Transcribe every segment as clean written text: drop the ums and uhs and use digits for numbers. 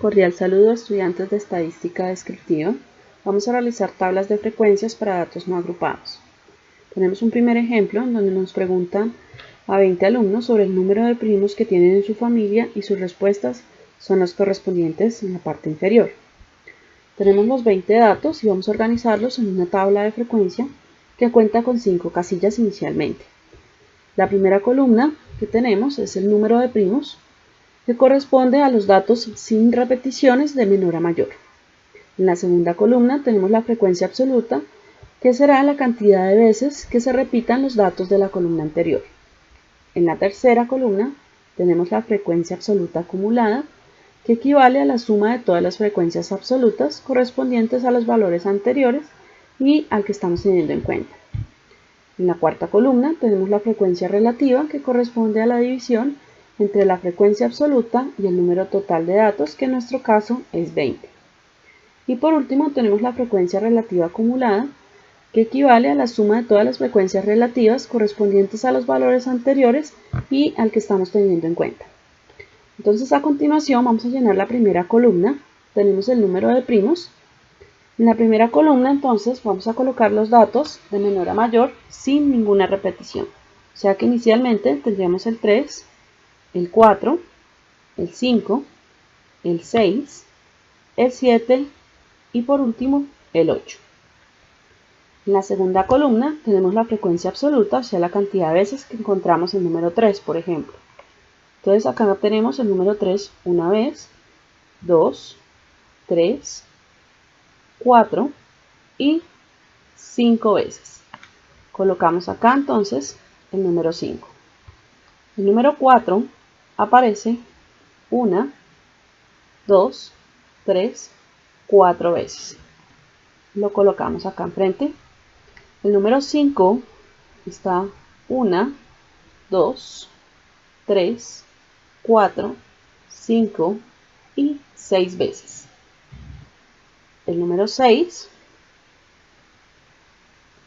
Cordial saludo, estudiantes de Estadística Descriptiva. Vamos a realizar tablas de frecuencias para datos no agrupados. Tenemos un primer ejemplo en donde nos preguntan a 20 alumnos sobre el número de primos que tienen en su familia y sus respuestas son las correspondientes en la parte inferior. Tenemos los 20 datos y vamos a organizarlos en una tabla de frecuencia que cuenta con 5 casillas inicialmente. La primera columna que tenemos es el número de primos, que corresponde a los datos sin repeticiones de menor a mayor. En la segunda columna tenemos la frecuencia absoluta, que será la cantidad de veces que se repitan los datos de la columna anterior. En la tercera columna tenemos la frecuencia absoluta acumulada, que equivale a la suma de todas las frecuencias absolutas correspondientes a los valores anteriores y al que estamos teniendo en cuenta. En la cuarta columna tenemos la frecuencia relativa, que corresponde a la división entre la frecuencia absoluta y el número total de datos, que en nuestro caso es 20. Y por último tenemos la frecuencia relativa acumulada, que equivale a la suma de todas las frecuencias relativas correspondientes a los valores anteriores y al que estamos teniendo en cuenta. Entonces, a continuación vamos a llenar la primera columna. Tenemos el número de primos. En la primera columna entonces vamos a colocar los datos de menor a mayor sin ninguna repetición. O sea que inicialmente tendríamos el 3, el 4, el 5, el 6, el 7 y por último el 8. En la segunda columna tenemos la frecuencia absoluta, o sea la cantidad de veces que encontramos el número 3, por ejemplo. Entonces acá tenemos el número 3 una vez, 2, 3, 4 y 5 veces. Colocamos acá entonces el número 5. El número 4 aparece 1, 2, 3, 4 veces. Lo colocamos acá enfrente. El número 5 está 1, 2, 3, 4, 5 y 6 veces. El número 6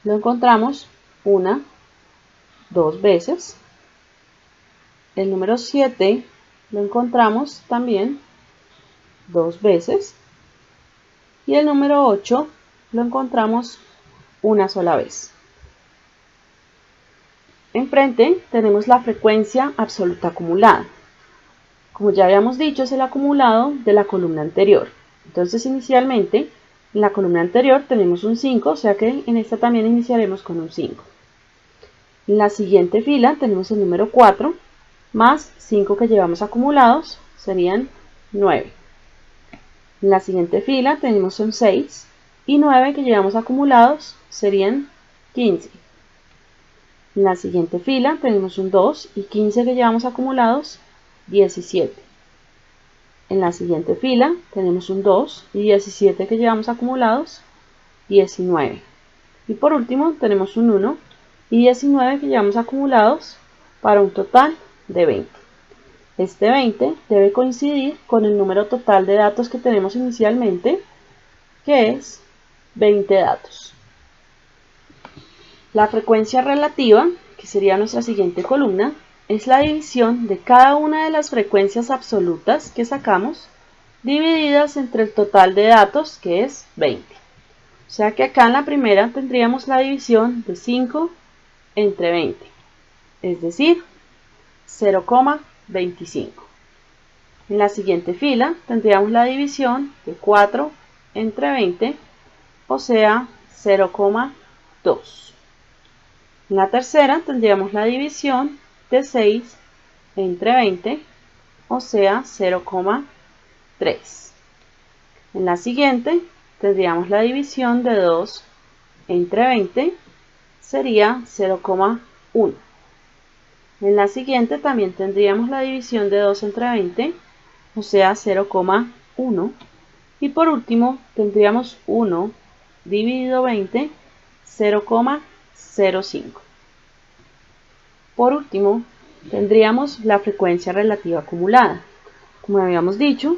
lo encontramos 1, 2 veces. El número 7 lo encontramos también 2 veces. Y el número 8 lo encontramos una sola vez. Enfrente tenemos la frecuencia absoluta acumulada. Como ya habíamos dicho, es el acumulado de la columna anterior. Entonces inicialmente en la columna anterior tenemos un 5, o sea que en esta también iniciaremos con un 5. En la siguiente fila tenemos el número 4, más 5 que llevamos acumulados, serían 9. En la siguiente fila tenemos un 6 y 9 que llevamos acumulados serían 15. En la siguiente fila tenemos un 2 y 15 que llevamos acumulados, 17. En la siguiente fila tenemos un 2 y 17 que llevamos acumulados, 19. Y por último tenemos un 1 y 19 que llevamos acumulados para un total de 20. Este 20 debe coincidir con el número total de datos que tenemos inicialmente, que es 20 datos. La frecuencia relativa, que sería nuestra siguiente columna, es la división de cada una de las frecuencias absolutas que sacamos, divididas entre el total de datos, que es 20. O sea que acá en la primera tendríamos la división de 5 entre 20, es decir, 0,25. En la siguiente fila tendríamos la división de 4 entre 20, o sea, 0,2. En la tercera tendríamos la división de 6 entre 20, o sea, 0,3. En la siguiente tendríamos la división de 2 entre 20, sería 0,1. En la siguiente también tendríamos la división de 2 entre 20, o sea 0,1. Y por último tendríamos 1 dividido 20, 0,05. Por último tendríamos la frecuencia relativa acumulada. Como habíamos dicho,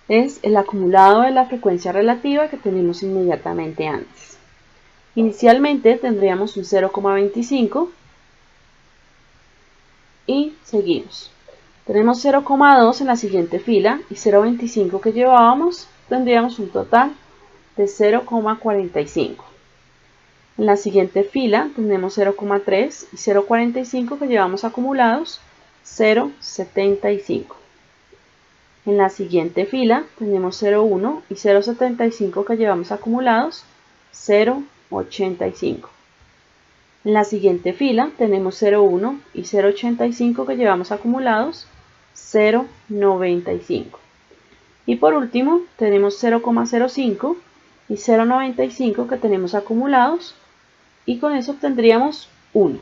es el acumulado de la frecuencia relativa que tenemos inmediatamente antes. Inicialmente tendríamos un 0,25 y seguimos. Tenemos 0,2 en la siguiente fila y 0,25 que llevábamos, tendríamos un total de 0,45. En la siguiente fila tenemos 0,3 y 0,45 que llevamos acumulados, 0,75. En la siguiente fila tenemos 0,1 y 0,75 que llevamos acumulados, 0,85. En la siguiente fila tenemos 0,1 y 0,85 que llevamos acumulados, 0,95. Y por último tenemos 0,05 y 0,95 que tenemos acumulados, y con eso obtendríamos 1.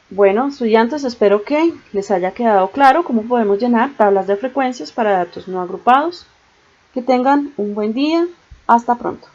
Bueno, estudiantes, espero que les haya quedado claro cómo podemos llenar tablas de frecuencias para datos no agrupados. Que tengan un buen día. Hasta pronto.